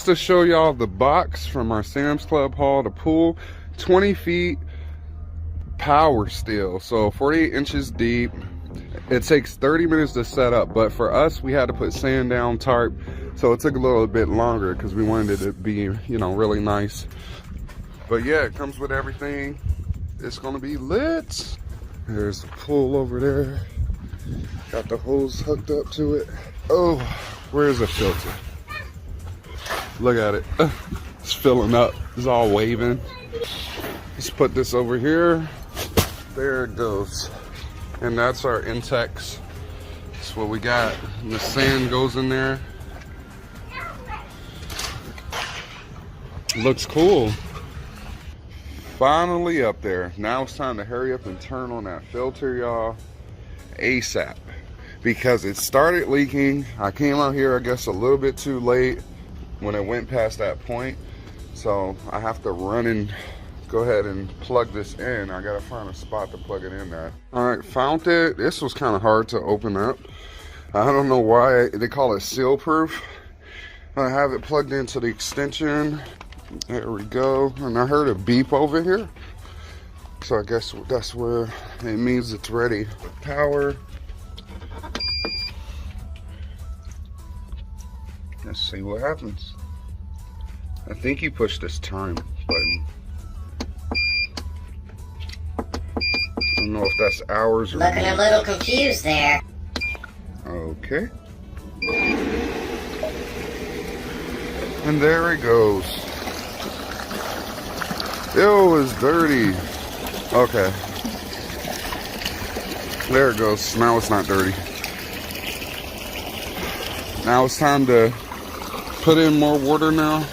Next, to show y'all the box from our Sam's Club haul, the pool, 20 feet power steel, so 48 inches deep. It takes 30 minutes to set up, but for us, we had to put sand down, tarp, so it took a little bit longer because we wanted it to be, you know, really nice. But yeah, it comes with everything. It's gonna be lit. There's the pool over there. Got the hose hooked up to it. Oh, where's the filter? Look at it. It's filling up. It's all waving. Let's put this over here. There it goes. And that's our Intex. That's what we got. And the sand goes in there. Looks cool. Finally up there. Now it's time to hurry up and turn on that filter, y'all, ASAP. Because it started leaking. I came out here, I guess, a little bit too late when it went past that point. So I have to run and go ahead and plug this in. I gotta find a spot to plug it in at. All right, found it. This was kind of hard to open up. I don't know why they call it seal proof. I have it plugged into the extension. There we go. And I heard a beep over here. So I guess that's where it means it's ready. Power. Let's see what happens. I think you push this time button. I don't know if that's hours or Looking a little confused there. Okay. And there it goes. Ew, it's dirty. Okay. There it goes. Now it's not dirty. Now it's time to put in more water now.